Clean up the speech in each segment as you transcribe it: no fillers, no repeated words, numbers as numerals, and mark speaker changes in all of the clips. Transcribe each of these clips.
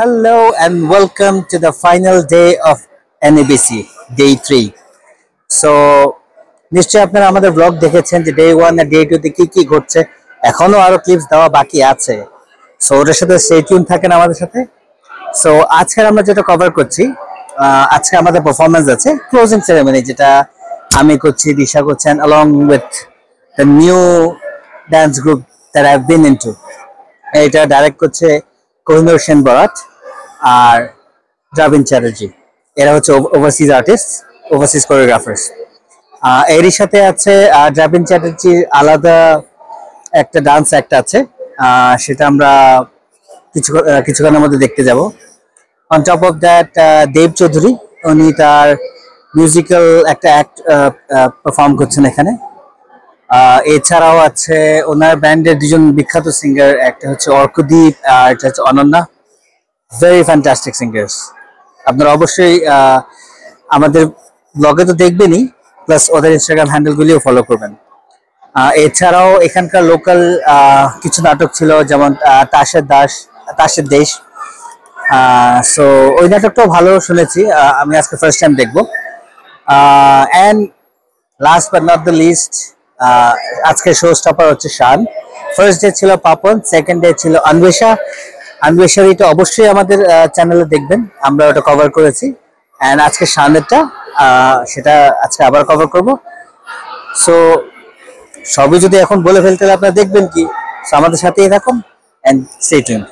Speaker 1: Hello and welcome to the final day of NABC, Day 3. So, নিশ্চয়ই আপনারা আমাদের blog দেখেছেন যে Day 1 আর Day 2 তে কি ঘটছে। এখনো আরো ক্লিপস দেওয়া বাকি আছে। সো ওটার সাথে স্টে টিউন থাকেন আমাদের সাথে। সো আজকে আমরা যেটা কভার করছি, আজকে আমাদের পারফরম্যান্স আছে ক্লোজিং সেরেমনি, যেটা আমি করছি, দিশা করছেন along with the new dance group that I've been into. এটা ডাইরেক্ট করছে কোহিনুর সেন বরাট আর দ্রাবিন চ্যাটার্জি। এরা হচ্ছে ওভারসিজ আর্টিস্ট, ওভারসিজ কোরিওগ্রাফার্স। এরই সাথে আছে দ্রাবিন চ্যাটার্জির আলাদা একটা ডান্স অ্যাক্ট আছে, সেটা আমরা কিছুক্ষণের মধ্যে দেখতে যাব। অন টপ অফ দ্যাট দেব চৌধুরী, উনি তার মিউজিক্যাল একটা অ্যাক্ট পারফর্ম করছেন এখানে। এছাড়াও আছে ওনার ব্যান্ডের দুজন বিখ্যাত সিঙ্গার, একটা হচ্ছে অর্কদীপ আর একটা হচ্ছে অনন্যা। Very fantastic singers. আপনারা অবশ্যই আমাদের ব্লগে তো দেখবেনই, প্লাস ওদের ইনস্টাগ্রাম হ্যান্ডেলগুলিও ফলো করবেন। এছাড়াও এখানকার লোকাল কিছু নাটক ছিল, যেমন তাসের দেশ। সো ওই নাটকটাও ভালো শুনেছি, আমি আজকে ফার্স্ট টাইম দেখবো। And last but not the least, আজকে শো স্টপার হচ্ছে শান। ফার্স্ট ডে ছিল পাপন, সেকেন্ড ডে ছিল আনবেশার। এটা অবশ্যই আমাদের চ্যানেলে দেখবেন, আমরা ওটা কভার করেছি। অ্যান্ড আজকে শানেরটা, সেটা আজকে আবার কভার করব। সো সবই যদি এখন বলে ফেলতে আপনারা দেখবেন কি, আমাদের সাথেই থাকুন অ্যান্ড স্টে টিউনড।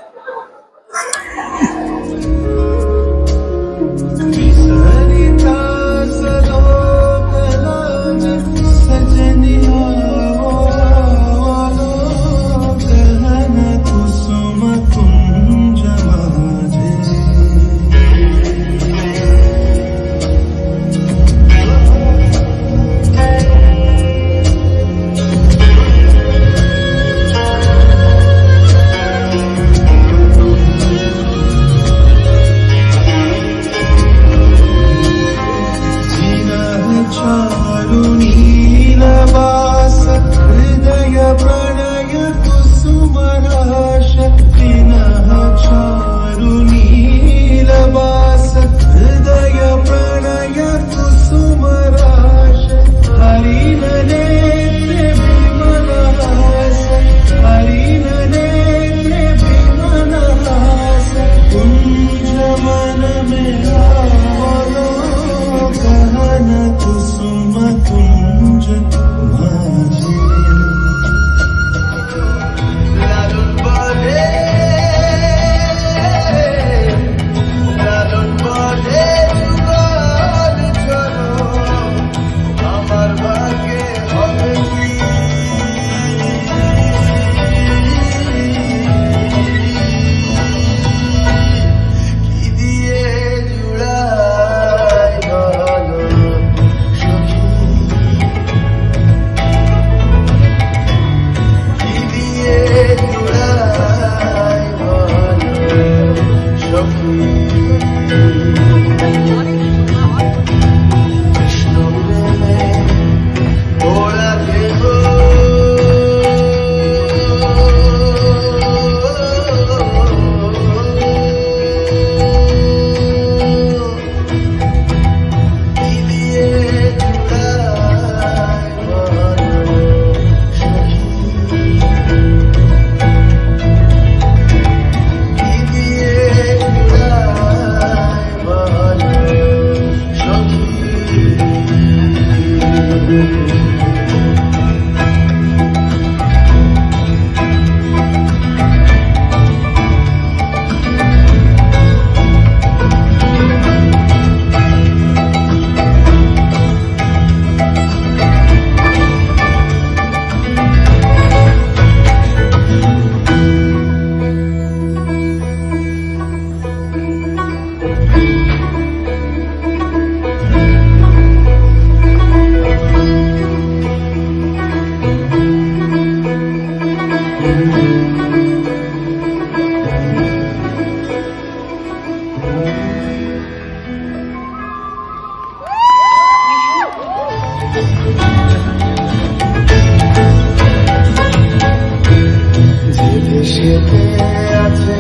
Speaker 2: আছে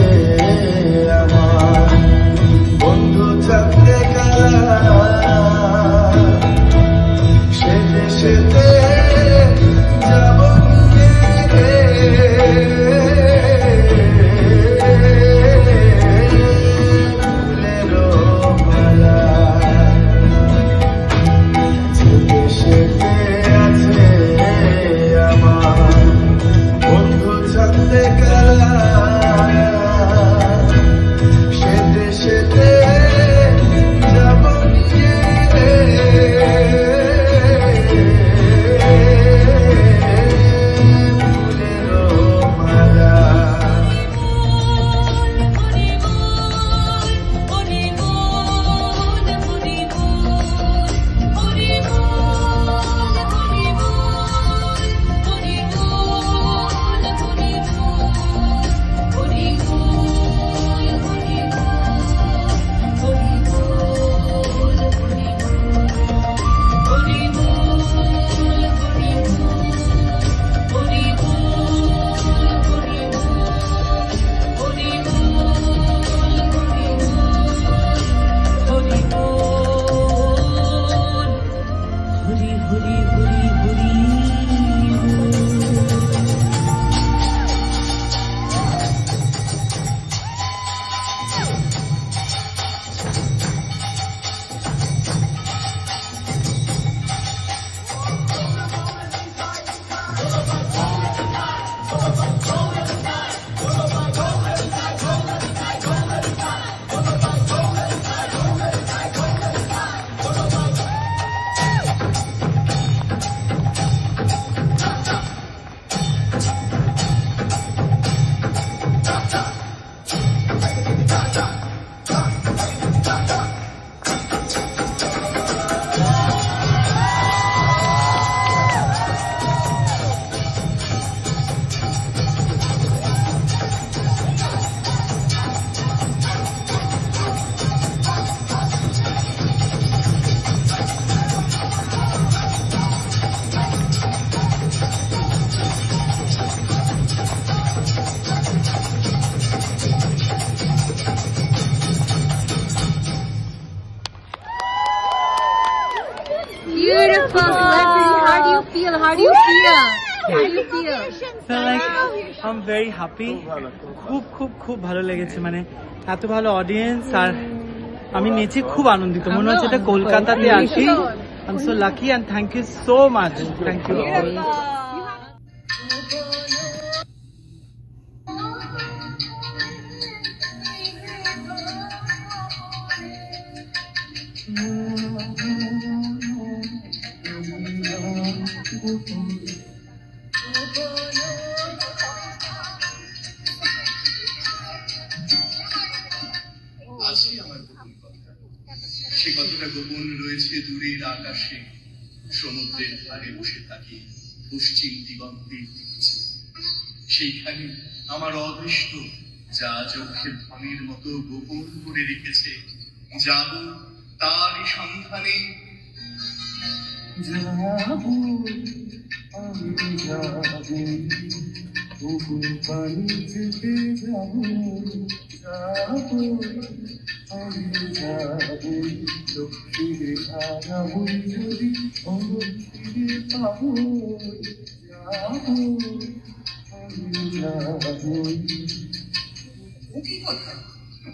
Speaker 2: আমার Beautiful celebrity. How do you feel? How do you feel? How do you feel?
Speaker 3: Feel like I'm very happy. খুব ভালো লেগেছে, মানে এত ভালো অডিয়েন্স, আর আমি নেচে খুব আনন্দিত, মনে হচ্ছে এটা কলকাতাতে আছি। I'm so lucky and thank you so much. Thank you.
Speaker 4: আজকে আমার গোপন কথা, সে কথাটা গোপন রয়েছে দূরের আকাশে, সমুদ্রের ধারে বসে থাকি পশ্চিম দিগন্তের দিকে। সেইখানে আমার অদৃষ্ট যা চোখের ধ্বনির মতো গোপন করে রেখেছে, যাব তারই সন্ধানে।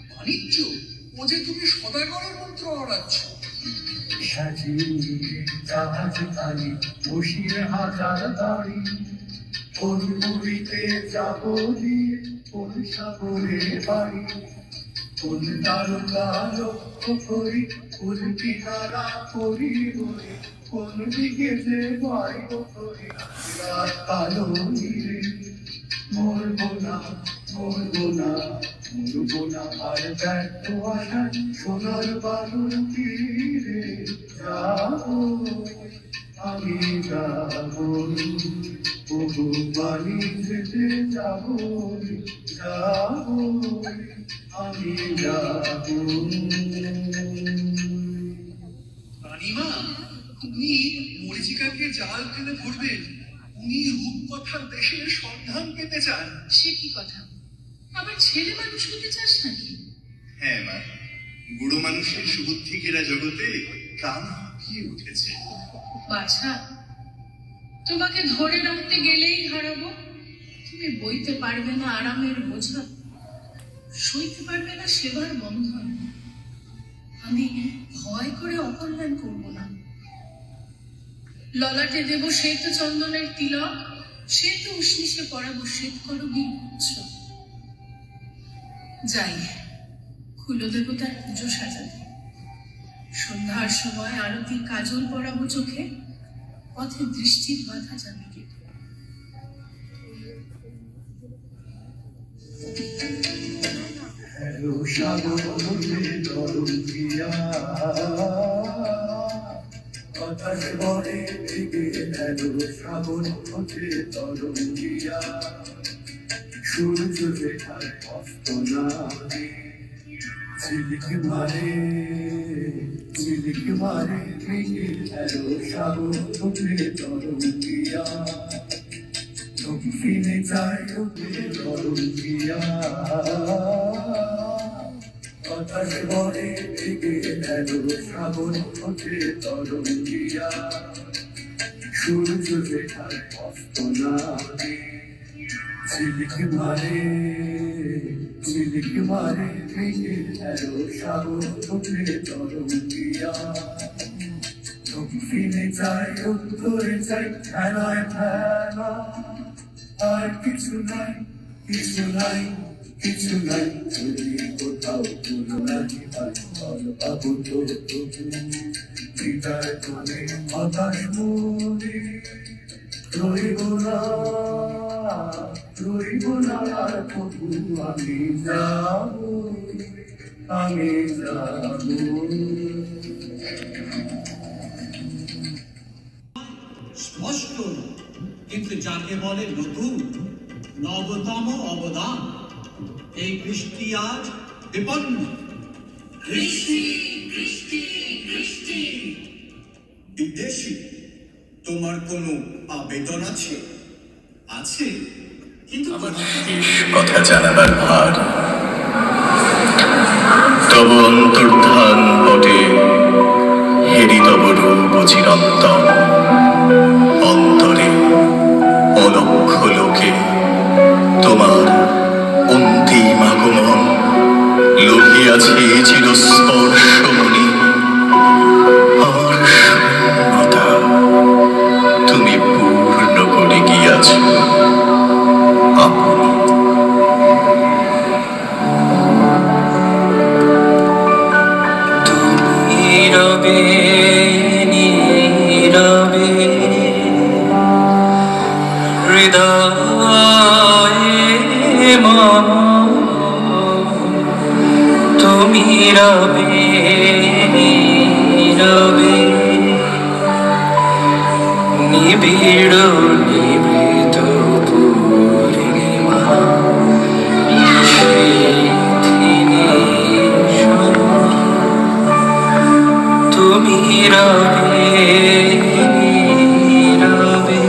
Speaker 4: বাণিজ্য ও যে তুমি সদাগরের মন্ত্র আওড়াচ্ছ। জাহাজ খালি বসিয়ে হাজার দাড়ি, কোন পুরীতে যাব কোন সাগরে বাড়ি, কোন তারকা লক্ষ্য করি, কোন কিনারা করি বলে, কোন দিকে যে বাইব করি, রাত কালো নিরে মরবো না মরবো না মরবো না আর ব্যর্থ আশা সোনার বালুর তীরে যাবো আমি যাবো বহু বাণী যেতে যাবো যাবো আমি যাবো। রানীমা, উনি মরিচিকাকে জাল ফেলে ধরবেন, উনি রূপকথার দেশের সন্ধান পেতে চান।
Speaker 5: সে কি কথা? আবার ছেলে মানুষ হতে চাস নাকি?
Speaker 4: হ্যাঁ মা, বুড়ো মানুষের সুবুদ্ধি ঘেরা জগতে প্রাণ হাঁপিয়ে উঠেছে।
Speaker 5: বাছা, তোমাকে ধরে রাখতে গেলেই হারাবো। তুমি বইতে পারবে না আরামের বোঝা, সইতে পারবে না সেবার বন্ধন। আমি ভয় করে অকল্যাণ করব না। ললাটে দেব শ্বেত চন্দনের তিলক, শ্বেত উষ্ণিসে পরাবো শ্বেত করবীর পুত্র। যাই কুল দেবতার পুজো সাজাতে, সন্ধ্যার সময় আরতি কাজল পরাবো চোখে, পথে দৃষ্টির বাধা যাবে কে।
Speaker 4: বাতাস বনে থেকে এলো শ্রাবণ হতে তরঙ্গিয়া, সূর্য যেখানে অস্ত নামে ঝিলিক মারে ভেঙে এলো শ্রাবণ হতে তরঙ্গিয়া, দক্ষিণে যায় হতে তরঙ্গিয়া। বাতাস বনে থেকে এলো শ্রাবণ হতে তরঙ্গিয়া, সূর্য যেখানে অস্ত নামে ঝিলিক মারে ভেঙে এলো শ্রাবণ হতে তরঙ্গিয়া, দক্ষিণে যায় উত্তরে যায় খেলায় খেলা, আর কিছু নাই, কিছু নাই, কিছু নাই, যদি কোথাও কোনো নাকি পাবো তো হৃদয় তোলে হতাশ মনে রইব না, রইব না আর কবু আমি যাবো, আমি যাবো।
Speaker 6: স্পষ্ট কিন্তু যাকে বলে নতুন নবতম অবদান, এই কৃষ্টি আজ বিপন্ন।
Speaker 4: কৃষ্টি, কৃষ্টি, কৃষ্টি। বিদেশি, তোমার কোনো আবেদন আছে? আছে, কিন্তু আমার কথা জানাবার ভার তব অন্তর্ধান বটে, হেরি তব রূপ চিরন্তন অন্তরে অলক্ষ লোকে তোমার অন্তিম আগমন লুকিয়াছে চিরস্পর্শমণি। আমার শূন্যতা তুমি পূর্ণ করে গিয়াছ আপনি। তুমি রবে নীরবে হৃদয়ে মম, তুমি রবে নীরবে নিবিড় নিভৃত পূর্ণিমা তুমি রবে নীরবে।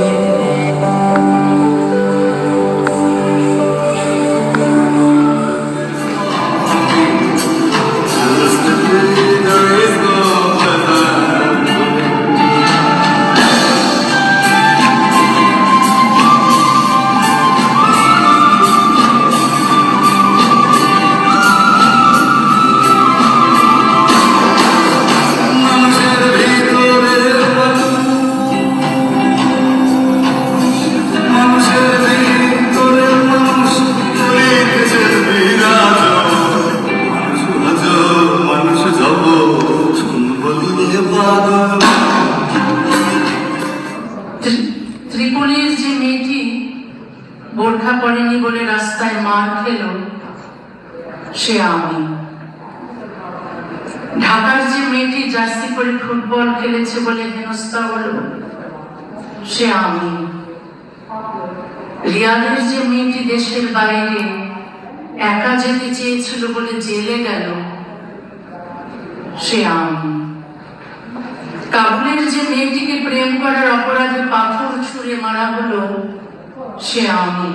Speaker 5: ত্রিপলির যে মেয়েটি বোরখা পরেনি বলে রাস্তায় মার খেল, সে আমি। ঢাকার যে মেয়েটি জার্সি পরে ফুটবল খেলেছে বলে হেনস্থা হলো, সে আমি। রিয়াদের যে মেয়েটি দেশের বাইরে একা যেতে চেয়েছিল বলে জেলে গেল, সে আমি। কাবুলের যে মেয়েটিকে প্রেম করার অপরাধে পাথর ছুঁড়ে মারা হলো, সে আমি।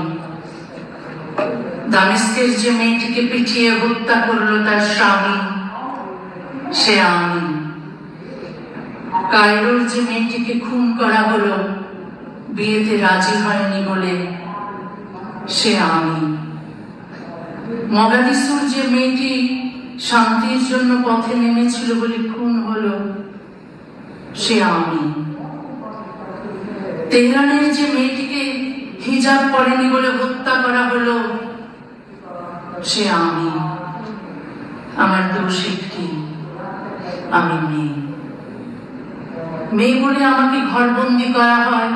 Speaker 5: দামেস্কের যে মেয়েটিকে পিটিয়ে হত্যা করলো তার স্বামী, সে আমি। কায়রোর যে মেয়েটিকে খুন করা হলো বিয়েতে রাজি হয়নি বলে, সে আমি। মগাদিসুর যে মেয়েটি শান্তির জন্য পথে নেমেছিল বলে খুন হলো, সে আমি। তেহরানের যে মেয়েটিকে হিজাব পরেনি বলে হত্যা করা হলো, সে আমি। আমার দোষ একটি, আমি মেয়ে। মেয়ে বলে আমাকে ঘরবন্দি করা হয়,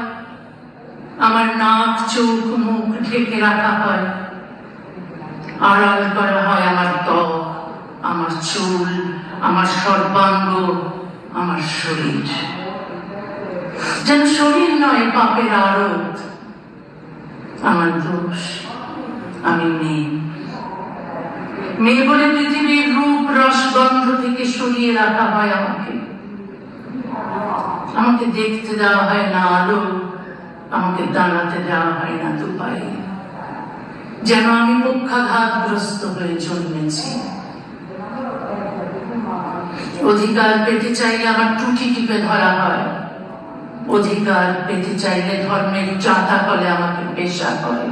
Speaker 5: আমার নাক চোখ মুখ ঢেকে রাখা হয়, আড়াল করা হয় আমার ত্বক, আমার চুল, আমার সর্বাঙ্গ, আমার শরীর। যেন শরীর নয় পাপের আড়ত। আমার দোষ, আমি মেয়ে। মেয়ে বলে পৃথিবীর রূপ রস গন্ধ থেকে সরিয়ে রাখা হয় আমাকে। আমাকে দেখতে দেওয়া হয় না আলো, আমাকে দাঁড়াতে দেওয়া হয় না দুপায়ে। যেন আমি পক্ষাঘাতগ্রস্ত হয়ে জন্মেছি। অধিকার পেতে চাইলে আমার টুটি টিপে ধরা হয়, অধিকার পেতে চাইলে ধর্মের চাঁতা কলে আমাকে পেশা করে,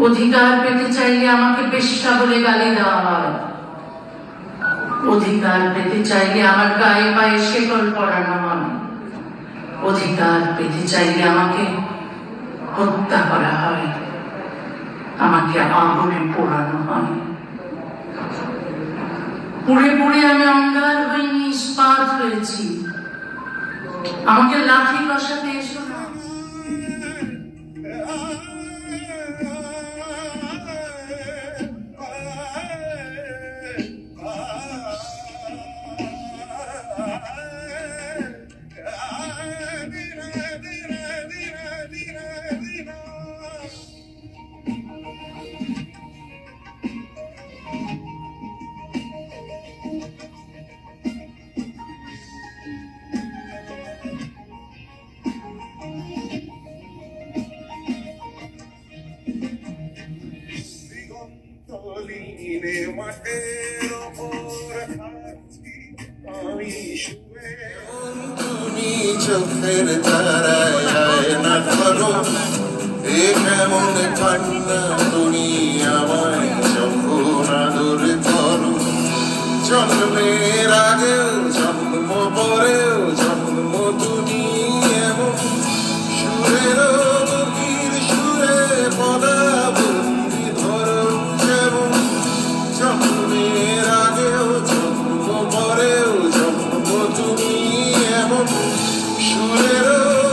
Speaker 5: অধিকার পেতে চাইলে আমাকে পেশা বলে গালি দেওয়া হয়, অধিকার পেতে চাইলে আমার গায়ে পায়ে শেকল পরানো হয়, অধিকার পেতে চাইলে আমাকে হত্যা করা হয়, আমাকে আগুনে পোড়ানো হয়। পুড়ে পুড়ে আমি অঙ্গার হইনি, ইস্পাত হয়েছি। আমাকে লাঠি বসাতে এসো না।
Speaker 7: চোখের তারায় না ধরো, এ কেমন কান্না তুমি আমায় যখন আদরে ধরো। জন্মের আগেও জন্ম পরেও জন্ম তুমি এমন সুরের গভীর সুরে পদাবলী ধরো যেমন। জন্মের আগেও জন্ম পরেও জন্ম তুমি এমন সুরের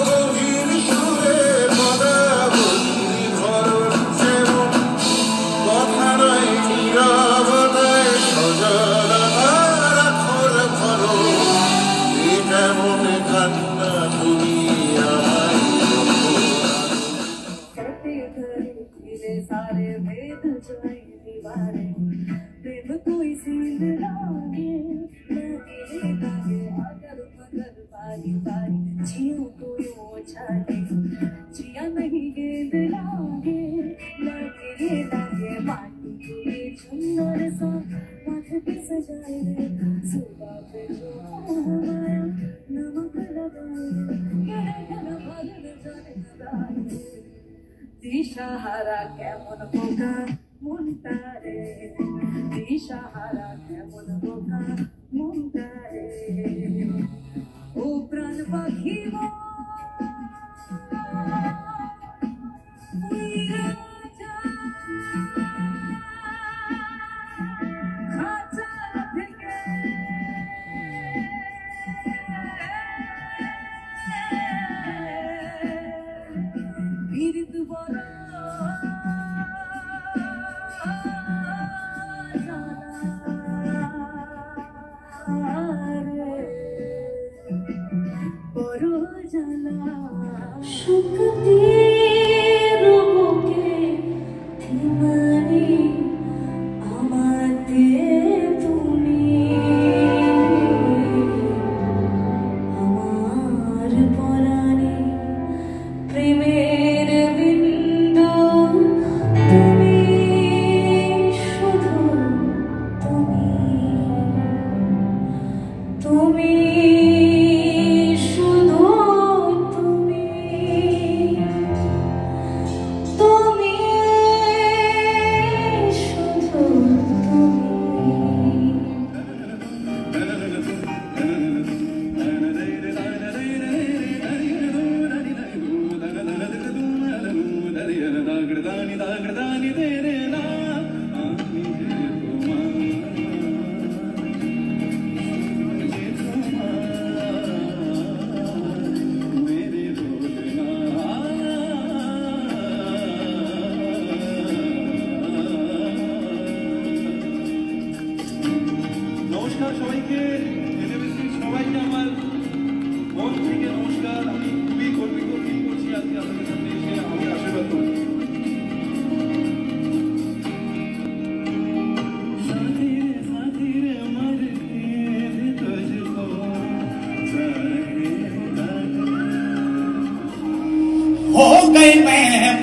Speaker 7: গভীর সুরে পদাবলী ধরো যেমন। কথা নয় নীরবতায় সজলতার খোর ধরো, এ কেমন কান্না তুমি আমায়
Speaker 8: सारे भेद जो है दीवारे, प्रेम कोई सीन लागे लगे लगे अगर मगर बारी बारी जियो कोई ओछाले, जिया नहीं गेंद लागे लगे लगे माटी के चुनर सा माथे पे सजाए सुबह पे जो आया नमक लगाए गला गला भर जाने लगाए। দিশাহারা কেমন বোকা মনটা রে, দিশাহারা কেমন বোকা মনটা রে। ও প্রাণ পাখি উইরা যা খাঁচা থেকে, বিরুদ্ধ বড়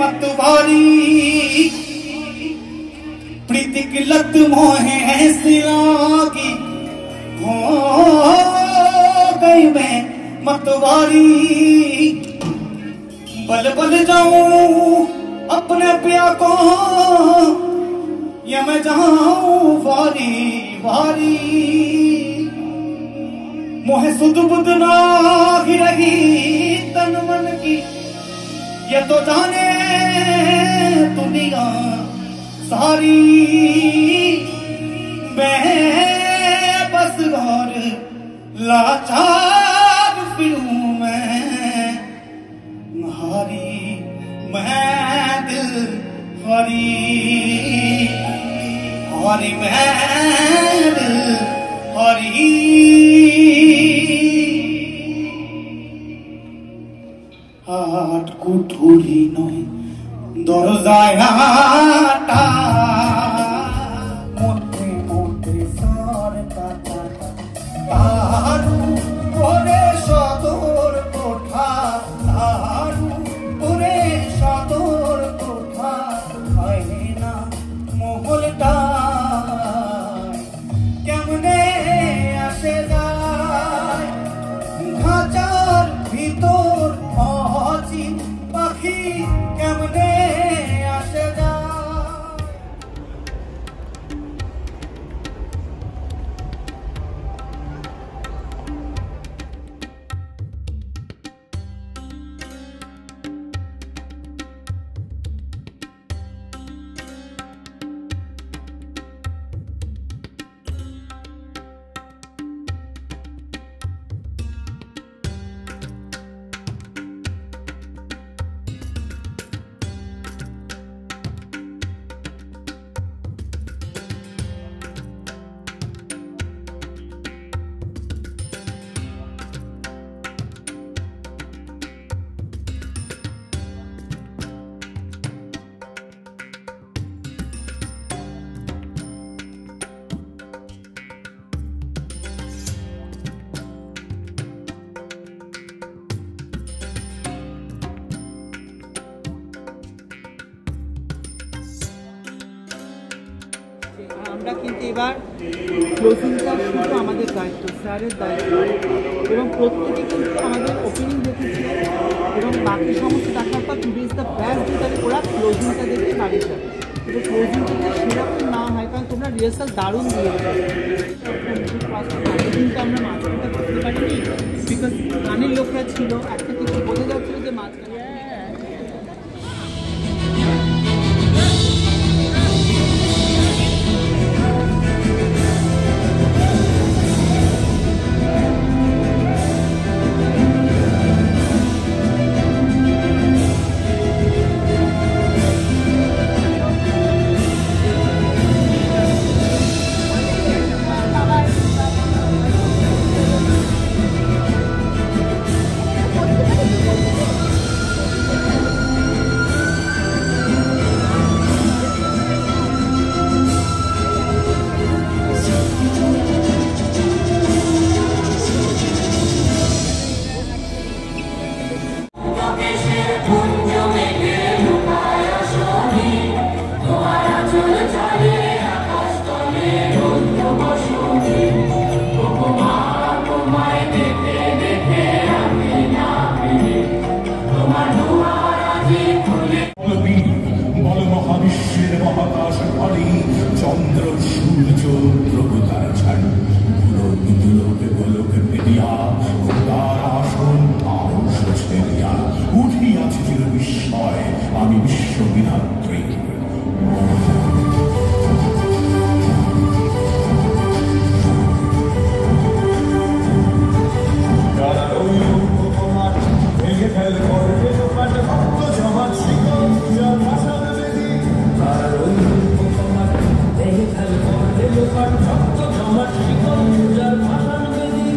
Speaker 6: मतवारी प्रीति की लत मोहे सिला की हो गई मैं मतवारी। बल बल जाऊं अपने पिया को या मैं जाऊं वारी वारी। मोहे सुध बुध ना ही रही तन मन की ये तो जाने दुनिया सारी मैं बस और लाचार फिरूं मैं हारी मैं दिल हारी हारी मैं दिल हारी आठ कुठुरी नয় দরজায় আটা মধ্যে মধ্যে সার কাটা তারু ওরে সদর কোঠা তারু ওরে সদর কোঠা হয় না মহলটা কেমনে আসে যায় খাঁচার ভিতর অচিন পাখি কেমনে আসে যায়।
Speaker 3: আমরা কিন্তু এবার ক্লোজিংটা শুধু আমাদের দায়িত্ব, স্যারের দায়িত্ব, এবং প্রত্যেকে কিন্তু আমাদের ওপেনিং দেখেছে এবং বাকি সমস্ত দেখার পর today is the best day, তাহলে ওরা ক্লোজিংটা দেখে বাড়ি যাবে। কিন্তু ক্লোজিংটা যদি সেরকম না হয়, কারণ তোমরা রিহার্সাল দারুণ দিয়েছো, কিন্তু আমরা মাঝখানটা করতে পারিনি বিকজ গানের লোকরা ছিল, একটা কিছু বোঝা যাচ্ছিল যে মাঝখানে
Speaker 9: চন্দ্র সূর্য প্রভুতার ছাড় লোকে গোলক মিডিয়া তার আসন আরশ ছেড়িয়া উঠিয়াছে চির বিস্ময় আমি বিশ্ববিধাত্রী। ভক্ত জমাট শিকল পূজার ভাষণ বেদি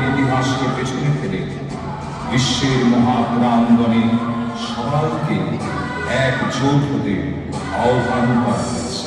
Speaker 9: ইতিহাসকে পেছনে ফেলে বিশ্বের মহাপ্রাঙ্গণে সবাইকে একজোট হতে আহ্বান করা হয়েছে।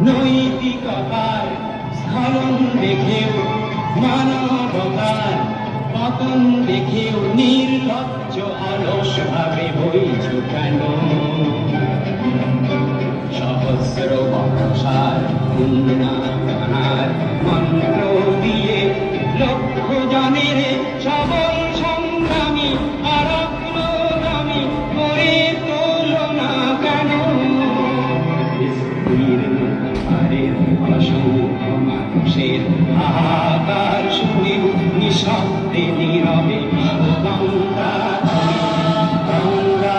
Speaker 6: নৈতিকতার স্খলন দেখেও মানবতার পতন দেখেও নির্লজ্জ অলস ভাবে বইছ কেন? সহস্র বর্ষার উন্নয়নার মন্ত্র দিয়ে লক্ষ জনের সবল সংগ্রামী আর অগ্রগামী করে তোলো না কেন? অসংখ্য মানুষের হাহাকার শুনে নিঃশব্দে নীরবে গঙ্গা গঙ্গা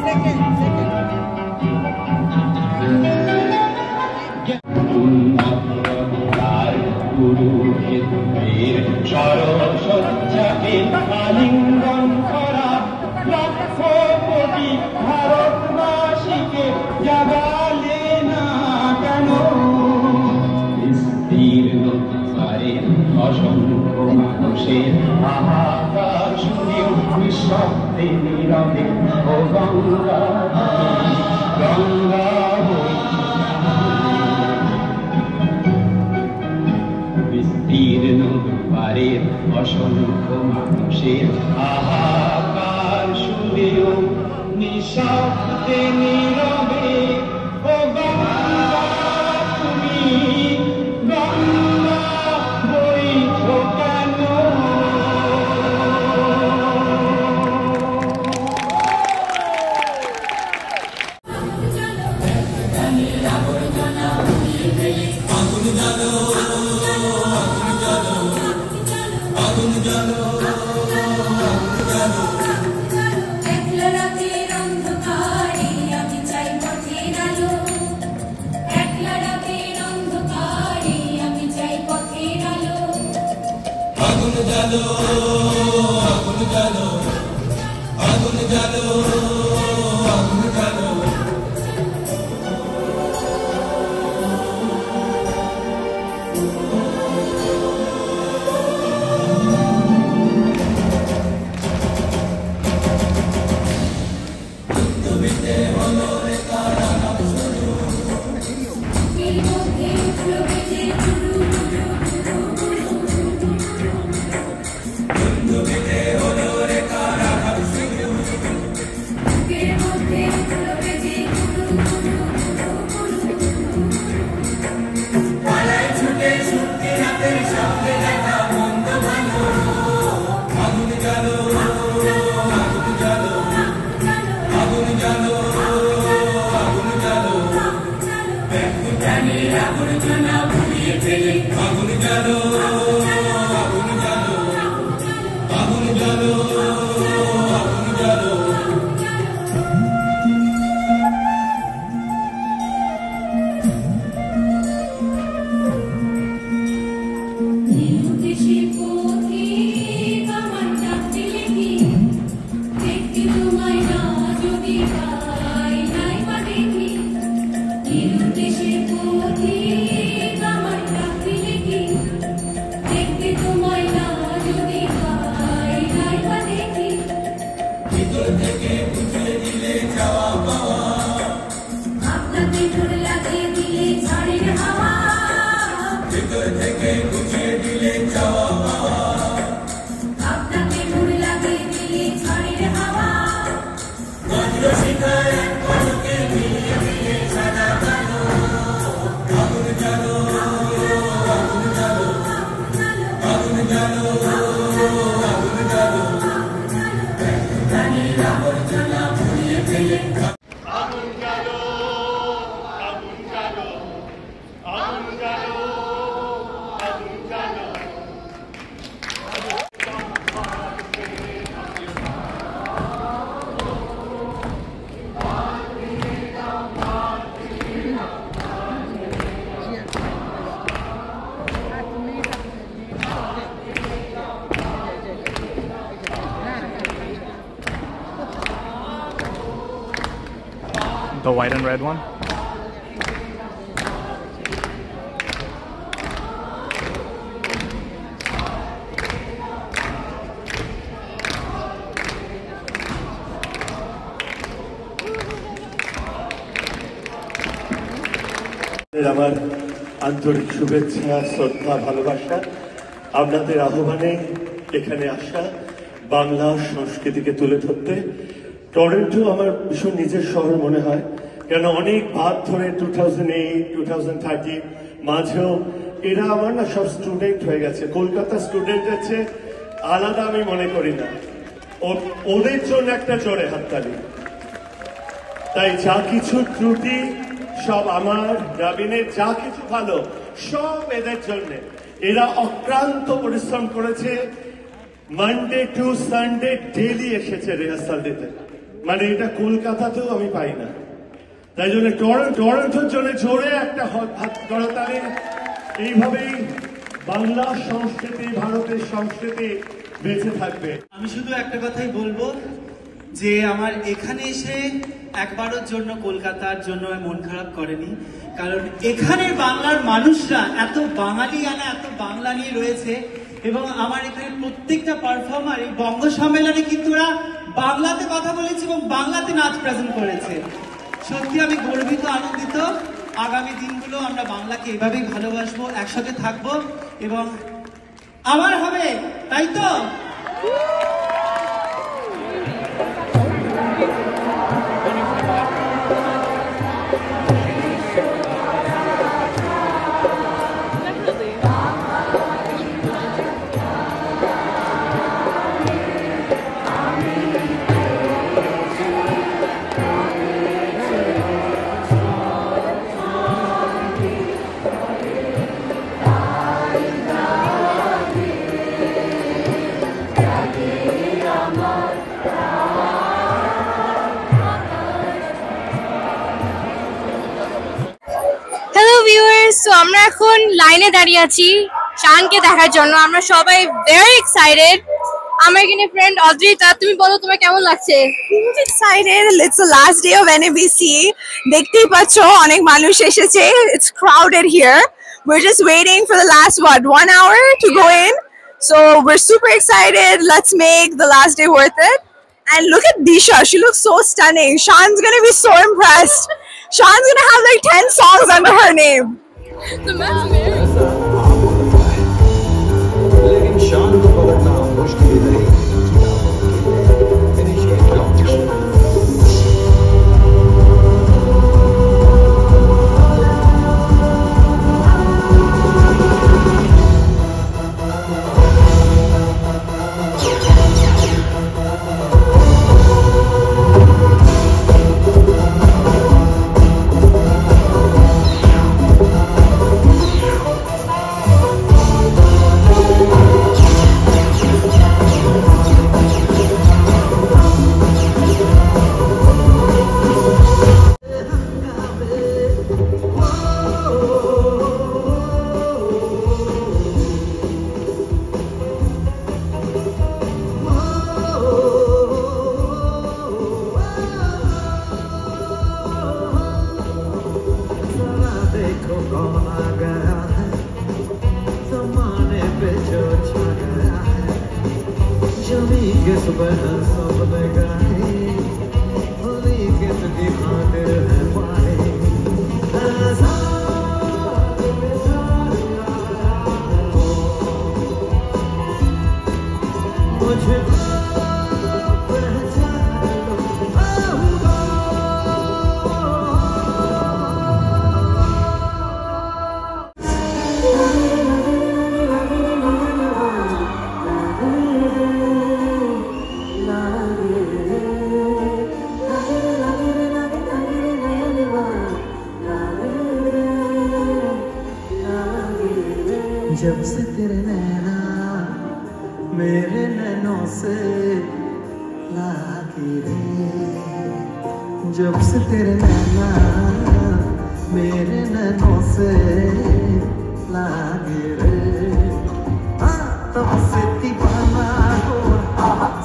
Speaker 10: Second. অসংখ্য মানুষের হাহাকার শুনে নিঃশব্দে নীরবে ও গঙ্গা গঙ্গা বিস্তীর্ণ দুয়ারের অসংখ্য মানুষের হাহাকার শুনেও নিঃশব্দে নীরবে ও গঙ্গা তুমি গঙ্গা বইছো কেন
Speaker 11: The white and red one?
Speaker 12: আমার আন্তরিক শুভেচ্ছা শ্রদ্ধা ভালোবাসা আপনাদের আহ্বানে এখানে আসা বাংলা সংস্কৃতিকে তুলে ধরতে। টরন্টো আমার ভীষণ নিজের শহর মনে হয়, কেন অনেক বাদ ধরে 2008, 2013 মাঝেও এরা আমার না সব স্টুডেন্ট হয়ে গেছে। কলকাতা স্টুডেন্টের চেয়ে আলাদা আমি মনে করি না, ওদের জন্য একটা জোরে হাততালি। তাই যা কিছু ত্রুটি সব আমার রাবিনের, যা কিছু ভালো সব এদের জন্য। এরা অক্লান্ত পরিশ্রম করেছে, মানডে টু সানডে ডেলি এসেছে রিহার্সাল দিতে, মানে এটা কলকাতাতেও আমি পাই না। তাই জন্য টরন্টোর জন্য জোরে একটা হাত করতালি। এইভাবেই বাংলা সংস্কৃতি, ভারতের সংস্কৃতি বেঁচে থাকবে।
Speaker 3: আমি শুধু একটা কথাই বলবো যে আমার এখানে এসে একবারের জন্য কলকাতার জন্য মন খারাপ করেনি, কারণ এখানে বাংলার মানুষরা এত বাঙালি আনা, এত বাংলা নিয়ে রয়েছে এবং আমার এখানে প্রত্যেকটা পারফর্মার এই বঙ্গ সম্মেলনে কিন্তু ওরা বাংলাতে কথা বলেছে এবং বাংলাতে নাচ প্রেজেন্ট করেছে। সত্যি আমি গর্বিত, আনন্দিত। আগামী দিনগুলো আমরা বাংলাকে এভাবেই ভালোবাসবো, একসাথে থাকবো এবং আমার হবে, তাই তো?
Speaker 2: সো আমরা এখন লাইনে দাঁড়িয়ে আছি শানকে দেখার জন্য। আমরা সবাই ভেরি এক্সাইটেড। আমার এখানে ফ্রেন্ড অদ্রিতা, তুমি বলো তোমার কেমন লাগছে?
Speaker 13: Excited, it's the last day of NABC। দেখতেই পাচ্ছো অনেক মানুষ এসেছে, it's crowded here. We're just waiting for the last 1 hour to go in, so we're super excited. Let's make the last day worth it. And look at Disha, she looks so stunning. Shan's gonna be so impressed. Shan's gonna have like 10 songs under her name.
Speaker 14: लेकिन शान को पकड़ना मुश्किल नहीं।
Speaker 15: जब से तेरे नैना मेरे नैनों से लागी रे, जब से तेरे नैना मेरे नैनों से लागी रे, तब से दीवाना हुआ,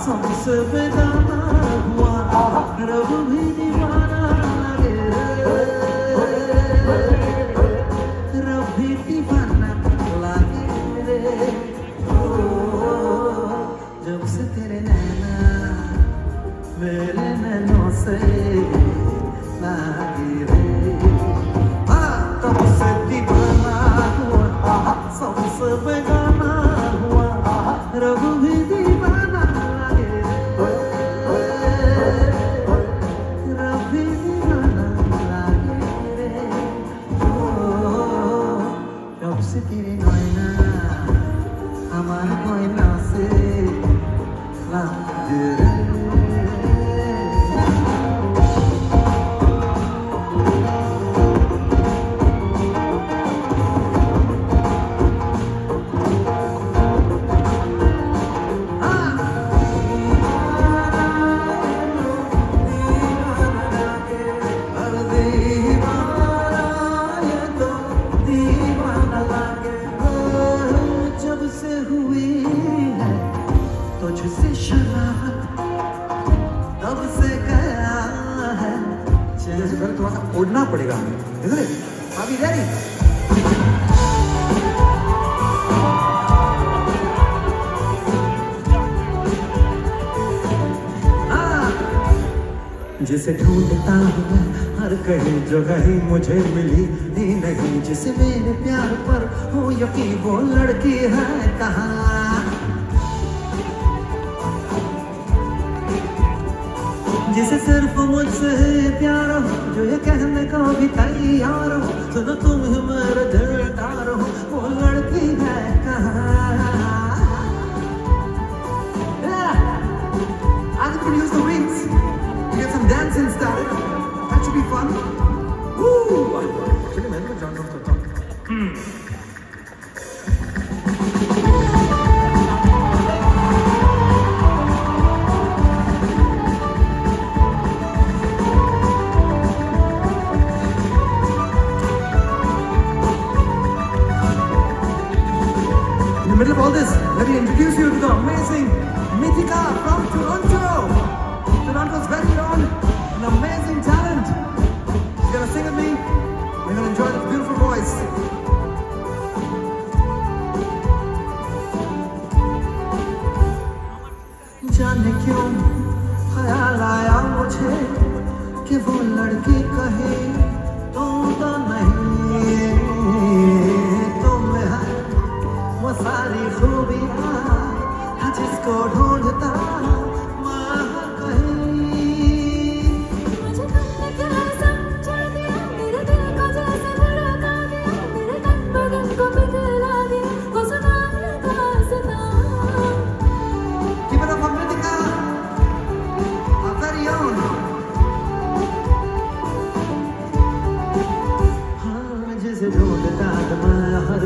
Speaker 15: सबसे बेगाना हुआ, रब भी दीवाना लगे रे, रब भी दीवाना लगे रे, जब से तेरे नैना मेरे नैनों से लागी रे, तब से दीवाना हुआ, सबसे बेगाना हुआ, रब भी दीवाना लगे रे, रब भी दीवाना लगे रे, जब से तेरे नैना हमारे नैना से लागे रे। तुझसे शरारत तब से गया है, चलने से पहले थोड़ा सा उड़ना पड़ेगा हमें, इसलिए अभी रेडी। जिसे ढूंढता हूँ मैं हर कहीं जगह ही मुझे मिली ही नहीं, जिसे मेरे प्यार पर हो यकीन वो लड़की है कहाँ। जिसे सिर्फ मुझसे प्यार हो, जो ये कहने को भी तैयार हो, सुनो तुम ही मेरे दिलदार हो, वो लड़की है कहाँ। I can produce the wings. We get some dancing started. That should be fun. Woo! Pretty man, good John from the In the middle of all this, let me introduce you to the amazing Mithika from Toronto. Toronto's very own, an amazing talent. She's gonna sing with me. We're gonna enjoy this beautiful voice. जाने क्यों ख्याल आया मुझे कि वो लड़की कहे तुम तो नहीं, तुम है वो सारी खूबियाँ जिसको ढूंढता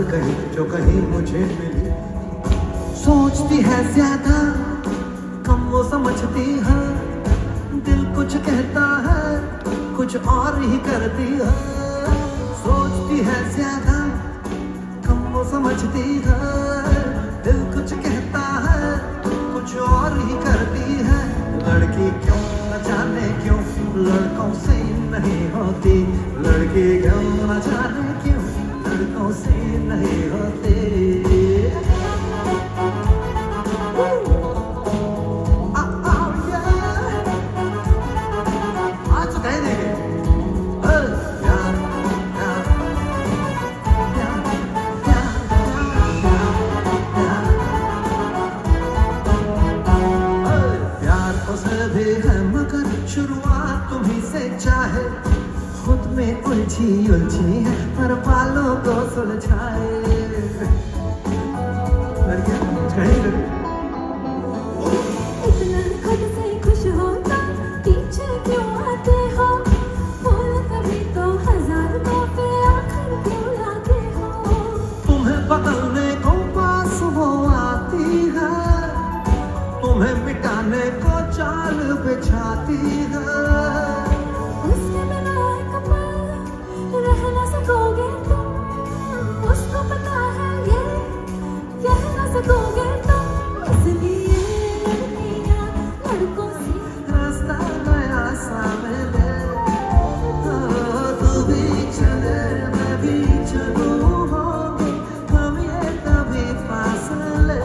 Speaker 15: कहीं जो कहीं मुझे मिली, सोचती है ज्यादा कम वो समझती है, दिल कुछ कहता है कुछ और ही करती है, सोचती है ज्यादा कम वो समझती है, दिल कुछ कहता है कुछ और ही करती है। लड़की क्यों न जाने क्यों लड़कों से नहीं होती, लड़की क्यों न जाने क्यों लड़कों से नहीं होते। आज तो कह देंगे प्यार उसे भी है मगर शुरुआत तुम्हीं से चाहे, खुद में उलझी उलझी है पर बालों को सुलझाए।
Speaker 8: इतना खुद से खुश होता पीछे क्यों आते हो, बोल कभी तो हजार मौके आखिर क्यों लाते हो।
Speaker 15: तुम्हें बदलने को पास वो आती है, तुम्हें मिटाने को चाल बिछाती है।
Speaker 8: उसके बिना एक पल रह न सकोगे तुम, उसको पता है ये कह न सकोगे तुम, इसलिए लड़कियां लड़कों से
Speaker 15: रास्ता नया सा मिले, तू भी चले मैं भी चलूं, होंगे हम ये कभी फासले।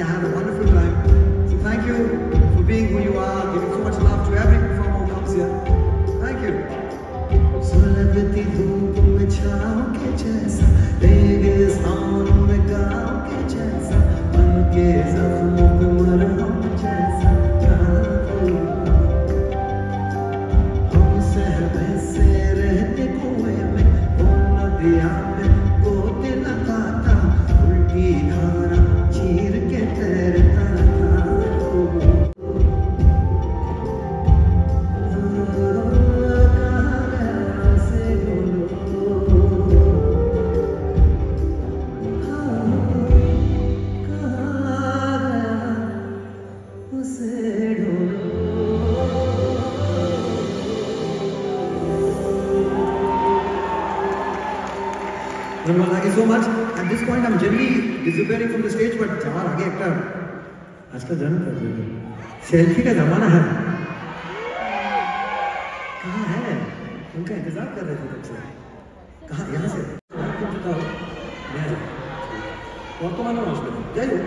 Speaker 14: I had a wonderful time. So thank you for being who you are, giving so much love to every performer who comes here. Thank you. सुलगती धूप में छाँव के जैसा, रेगिस्तान में गाँव के जैसा, मन के जख्मों पे मरहम जैसा हम सहमे से रहते कुएं में, वो नदिया में गोते लगाता, उल्टी धारा चीर के तैरता Thank you so much. At this point, I'm generally disappearing from the stage, but चार आगे एक्टर आजकल जन्म कर देंगे। सेल्फी का जमाना है। कहाँ है? उनका इंतजार कर रहे थे तब से। कहाँ? यहाँ से। वर्तमान में हॉस्पिटल। जाइए।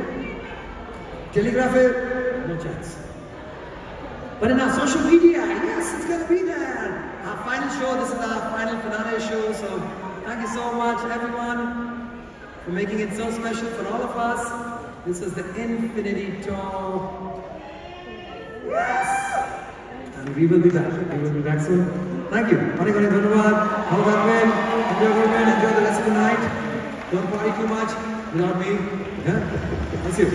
Speaker 14: टेलीग्राफ है? No chance. But in our social media, yes, it's gonna be there. Our final show. This is our final finale show. So. Thank you so much, everyone, for making it so special for all of us. This is the Infinity Tour. Yes! And we will be back. We will be back soon. Thank you. Have a good night. Enjoy the rest of the night. Don't party too much without me. Yeah? I'll see you.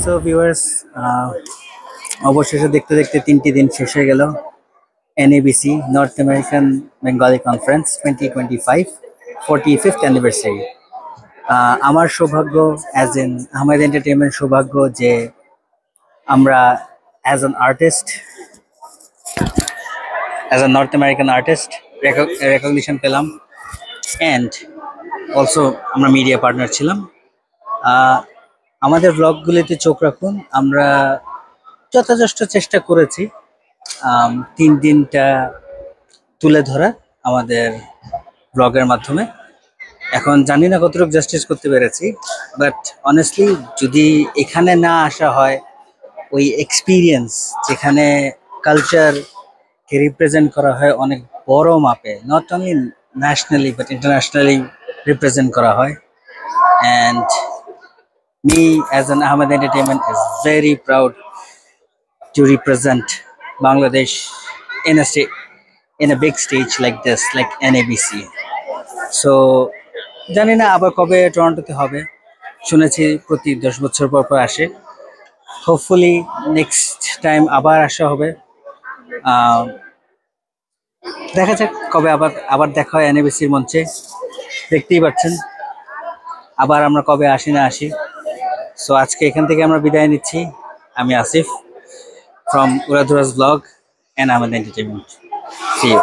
Speaker 1: So viewers, অবশেষে দেখতে দেখতে 3টি দিন শেষ হয়ে গেল NABC north American Bengali conference 2025 45th anniversary. আমার সৌভাগ্য অ্যাজ এন আহমেদ এন্টারটেইনমেন্ট সৌভাগ্য যে আমরা as an artist as a north American artist recognition পেলাম, অ্যান্ড অলসো আমরা মিডিয়া পার্টনার ছিলাম। আমাদের ব্লগগুলিতে চোখ রাখুন, আমরা যথেষ্ট চেষ্টা করেছি 3 দিনটা তুলে ধরা আমাদের ব্লগের মাধ্যমে। এখন জানি না কতটুকু জাস্টিস করতে পেরেছি, বাট অনেস্টলি যদি এখানে না আসা হয়, ওই এক্সপিরিয়েন্স যেখানে কালচারকে রিপ্রেজেন্ট করা হয় অনেক বড় মাপে, not only nationally but internationally represent করা হয়, and me as an Ahmed entertainment is very proud to represent Bangladesh in a big stage like this, like NABC. So জানি না আবার কবে টরন্টোতে হবে, শুনেছি প্রতি 10 বছর পর পর আসে। হোপফুলি নেক্সট টাইম আবার আসা হবে, দেখা যাক কবে আবার দেখা হয় NABCর মঞ্চে। দেখতেই পাচ্ছেন আবার আমরা কবে আসি না আসি। সো আজকে এখান থেকে আমরা বিদায় নিচ্ছি। আমি Asif from Uradhura's vlog and Ahmed Entertainment. See you.